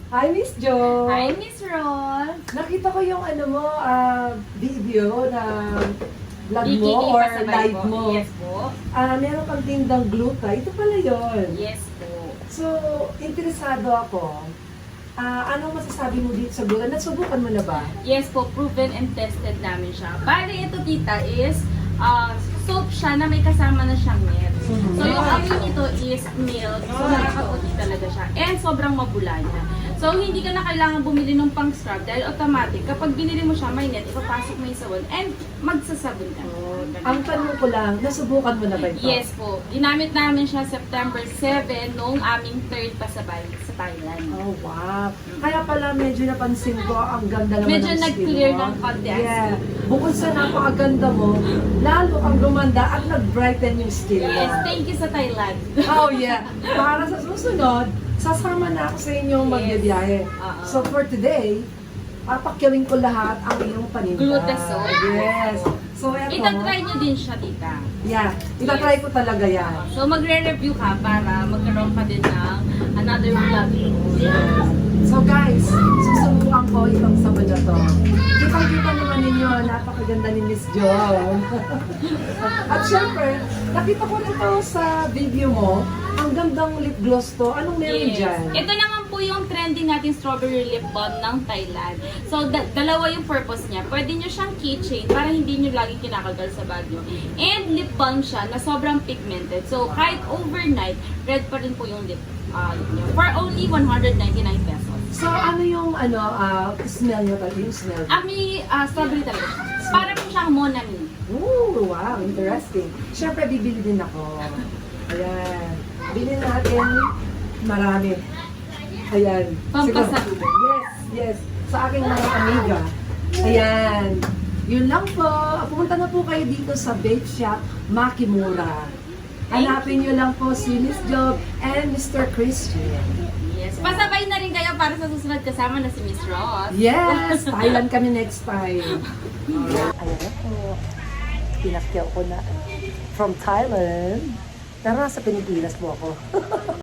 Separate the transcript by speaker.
Speaker 1: Hi, Miss Jo!
Speaker 2: Hi, Miss Ron!
Speaker 1: Nakita ko yung video na vlog mo
Speaker 2: Bikini
Speaker 1: or
Speaker 2: pasabay
Speaker 1: live
Speaker 2: po.
Speaker 1: mo.
Speaker 2: Yes po.
Speaker 1: Meron kang tindang gluta. Ito pala yun.
Speaker 2: Yes po.
Speaker 1: So, interesado ako. Anong masasabi mo dito sa gluta? Nasubukan mo na ba?
Speaker 2: Yes po, proven and tested namin siya. Bali, ito tita is soap siya na may kasama na siyang milk. So, yung amoy nito is milk. So, nakakaputi talaga siya. And sobrang mabula niya. So, hindi ka na kailangan bumili ng pang scrub dahil automatic. Kapag binili mo siya, may net, ipapasok mo yung sabon and magsasabon ka.
Speaker 1: Ang tanong ko lang, nasubukan mo na ba ito?
Speaker 2: Yes po. Ginamit namin siya September 7 noong aming third pasabay sa Thailand.
Speaker 1: Oh, wow. Kaya pala medyo napansin ko, ang ganda naman
Speaker 2: Medyo
Speaker 1: ng
Speaker 2: nag-clear
Speaker 1: skin mo.
Speaker 2: ng konti ang
Speaker 1: Yeah. Bukod sa napakaganda mo, lalo kang gumanda at nag-brighten yung skin mo.
Speaker 2: Yes, thank you sa Thailand.
Speaker 1: Oh, yeah. Para sa susunod, sasama na ako sa inyong magbibiyahe. So for today, papakyawin ko lahat ang iyong paninda.
Speaker 2: Glutasol.
Speaker 1: Yes. So eto.
Speaker 2: Itatry nyo din siya, tita.
Speaker 1: Yeah. Itatry ko talaga yan.
Speaker 2: So magre-review ka para magkaroon ka din ng another vlog.
Speaker 1: So guys, susubukan ko itong sabon na to. Kitang-kita naman ninyo, napakaganda ni Miss Jo. At syempre, nakita ko rin to sa video mo, ang gandang lip gloss to. Anong meron dyan?
Speaker 2: Ito naman po yung trending natin strawberry lip balm ng Thailand. So, dalawa yung purpose niya. Pwede nyo siyang keychain para hindi nyo lagi kinakagal sa bag nyo. And lip balm siya na sobrang pigmented. So, kahit overnight, red pa rin po yung lip nyo. For only 199 pesos.
Speaker 1: So ano yung smell nyo talaga? Yung smell?
Speaker 2: Ami, strawberry talaga siya. Para po siyang Monami.
Speaker 1: Ooh, wow, interesting. Siyempre, bibili din ako. Ayan. Bilhin natin marami. Ayan.
Speaker 2: Pampasalubong.
Speaker 1: Yes, yes. Sa aking mga amiga. Ayan. Yun lang po. Pumunta na po kayo dito sa Bake Shop Makimura. Hanapin nyo lang po si Miss Job and Mr. Christian.
Speaker 2: Yes. Pasabay na rin kayo para sa susunod kasama na si Miss Ross.
Speaker 1: Yes! Thailand kami next time. Ayan na po. Pinakyaw ko na from Thailand. Pero nasa Pilipinas po ako.